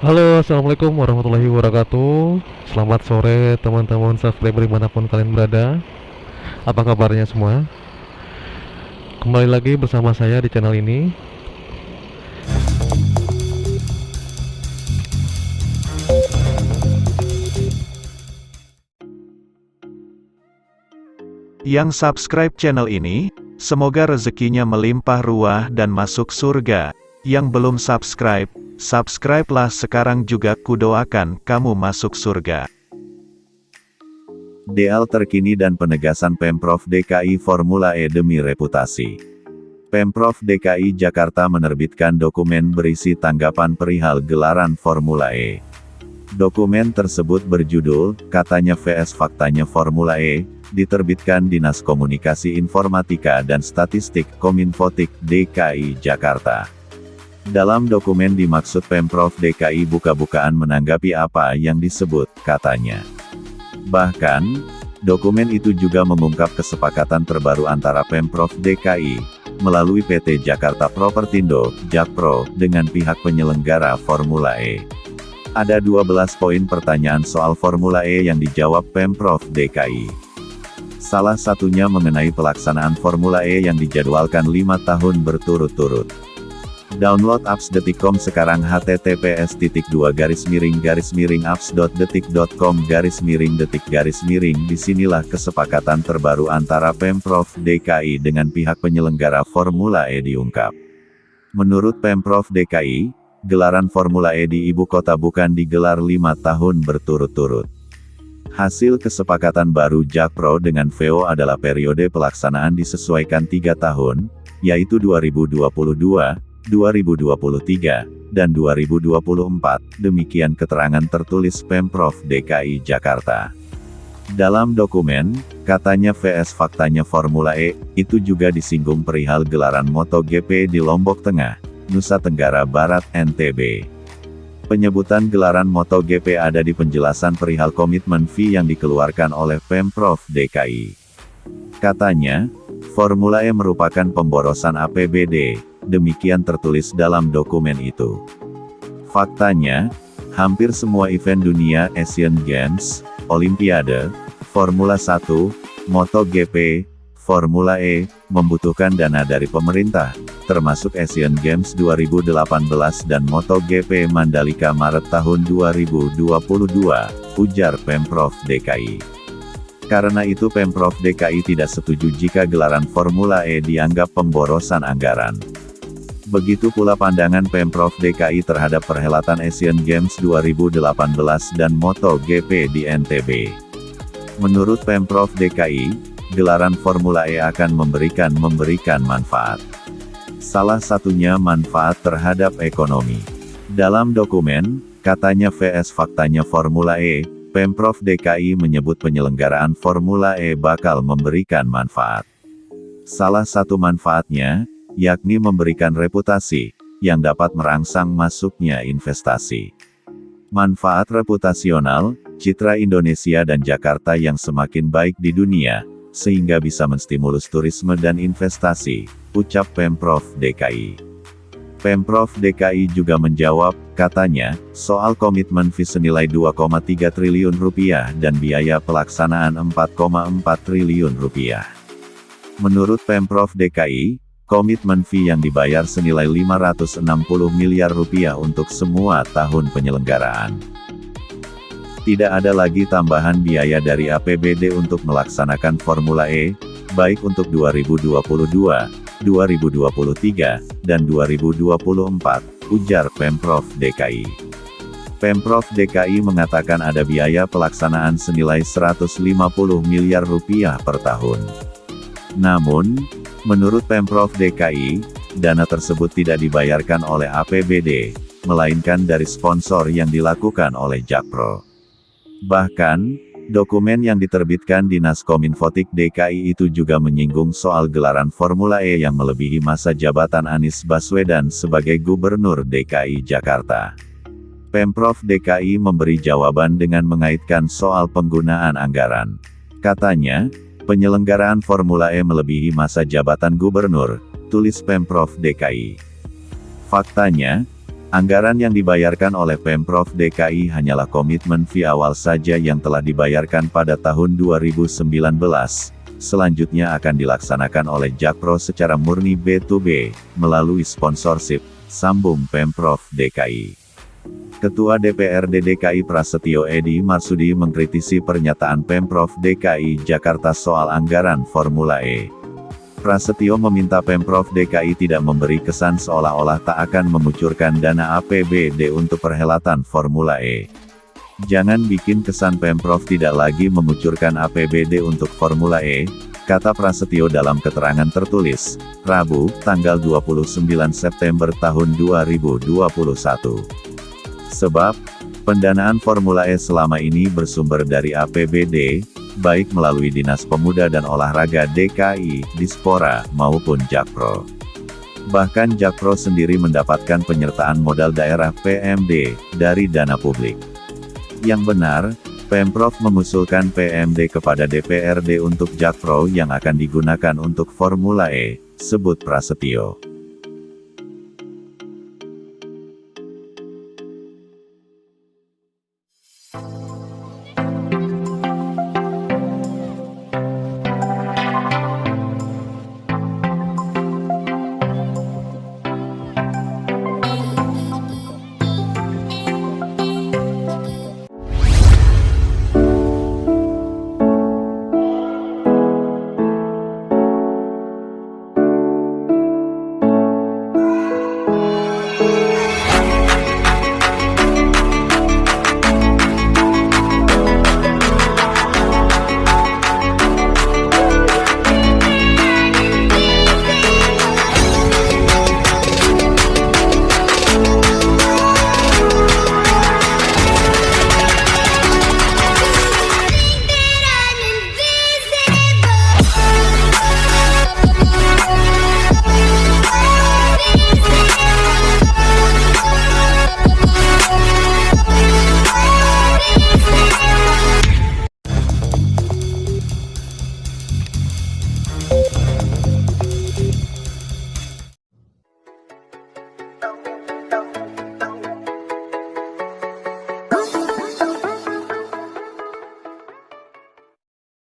Halo, assalamualaikum warahmatullahi wabarakatuh. Selamat sore teman-teman subscriber dimanapun kalian berada. Apa kabarnya semua? Kembali lagi bersama saya di channel ini. Yang subscribe channel ini, semoga rezekinya melimpah ruah dan masuk surga. Yang belum subscribe, subscribe-lah sekarang juga, kudoakan kamu masuk surga. DL terkini dan penegasan Pemprov DKI Formula E demi reputasi. Pemprov DKI Jakarta menerbitkan dokumen berisi tanggapan perihal gelaran Formula E. Dokumen tersebut berjudul, Katanya vs Faktanya Formula E, diterbitkan Dinas Komunikasi Informatika dan Statistik Kominfotik DKI Jakarta. Dalam dokumen dimaksud Pemprov DKI buka-bukaan menanggapi apa yang disebut, katanya. Bahkan, dokumen itu juga mengungkap kesepakatan terbaru antara Pemprov DKI, melalui PT Jakarta Propertindo, Jakpro, dengan pihak penyelenggara Formula E. Ada 12 poin pertanyaan soal Formula E yang dijawab Pemprov DKI. Salah satunya mengenai pelaksanaan Formula E yang dijadwalkan 5 tahun berturut-turut. Download apps Detikcom sekarang https://apps.detik.com/detik. Disinilah kesepakatan terbaru antara Pemprov DKI dengan pihak penyelenggara Formula E diungkap. Menurut Pemprov DKI, gelaran Formula E di ibu kota bukan digelar 5 tahun berturut-turut. Hasil kesepakatan baru Jakpro dengan VO adalah periode pelaksanaan disesuaikan 3 tahun, yaitu 2022, 2023, dan 2024, demikian keterangan tertulis Pemprov DKI Jakarta. Dalam dokumen, katanya vs Faktanya Formula E, itu juga disinggung perihal gelaran MotoGP di Lombok Tengah, Nusa Tenggara Barat NTB. Penyebutan gelaran MotoGP ada di penjelasan perihal komitmen fee yang dikeluarkan oleh Pemprov DKI. Katanya, Formula E merupakan pemborosan APBD, demikian tertulis dalam dokumen itu. Faktanya, hampir semua event dunia, Asian Games, Olimpiade, Formula 1, MotoGP, Formula E, membutuhkan dana dari pemerintah, termasuk Asian Games 2018 dan MotoGP Mandalika Maret tahun 2022, ujar Pemprov DKI. Karena itu Pemprov DKI tidak setuju jika gelaran Formula E dianggap pemborosan anggaran. Begitu pula pandangan Pemprov DKI terhadap perhelatan Asian Games 2018 dan MotoGP di NTB. Menurut Pemprov DKI, gelaran Formula E akan memberikan manfaat. Salah satunya manfaat terhadap ekonomi. Dalam dokumen, katanya vs Faktanya Formula E, Pemprov DKI menyebut penyelenggaraan Formula E bakal memberikan manfaat. Salah satu manfaatnya, yakni memberikan reputasi, yang dapat merangsang masuknya investasi. Manfaat reputasional, citra Indonesia dan Jakarta yang semakin baik di dunia, sehingga bisa menstimulus turisme dan investasi, ucap Pemprov DKI. Pemprov DKI juga menjawab, katanya, soal komitmen fee senilai Rp2,3 triliun dan biaya pelaksanaan Rp4,4 triliun. Menurut Pemprov DKI, komitmen fee yang dibayar senilai 560 miliar rupiah untuk semua tahun penyelenggaraan. Tidak ada lagi tambahan biaya dari APBD untuk melaksanakan Formula E, baik untuk 2022, 2023, dan 2024, ujar Pemprov DKI. Pemprov DKI mengatakan ada biaya pelaksanaan senilai 150 miliar rupiah per tahun. Namun, menurut Pemprov DKI, dana tersebut tidak dibayarkan oleh APBD, melainkan dari sponsor yang dilakukan oleh Jakpro. Bahkan, dokumen yang diterbitkan Dinas Kominfotik DKI itu juga menyinggung soal gelaran Formula E yang melebihi masa jabatan Anies Baswedan sebagai Gubernur DKI Jakarta. Pemprov DKI memberi jawaban dengan mengaitkan soal penggunaan anggaran. Katanya, penyelenggaraan Formula E melebihi masa jabatan gubernur, tulis Pemprov DKI. Faktanya, anggaran yang dibayarkan oleh Pemprov DKI hanyalah komitmen fee awal saja yang telah dibayarkan pada tahun 2019, selanjutnya akan dilaksanakan oleh Jakpro secara murni B2B, melalui sponsorship, sambung Pemprov DKI. Ketua DPRD DKI Prasetyo Edy Marsudi mengkritisi pernyataan Pemprov DKI Jakarta soal anggaran Formula E. Prasetyo meminta Pemprov DKI tidak memberi kesan seolah-olah tak akan mengucurkan dana APBD untuk perhelatan Formula E. Jangan bikin kesan Pemprov tidak lagi mengucurkan APBD untuk Formula E, kata Prasetyo dalam keterangan tertulis, Rabu, tanggal 29 September tahun 2021. Sebab, pendanaan Formula E selama ini bersumber dari APBD, baik melalui Dinas Pemuda dan Olahraga DKI, Dispora, maupun Jakpro. Bahkan Jakpro sendiri mendapatkan penyertaan modal daerah PMD, dari dana publik. Yang benar, Pemprov mengusulkan PMD kepada DPRD untuk Jakpro yang akan digunakan untuk Formula E, sebut Prasetyo.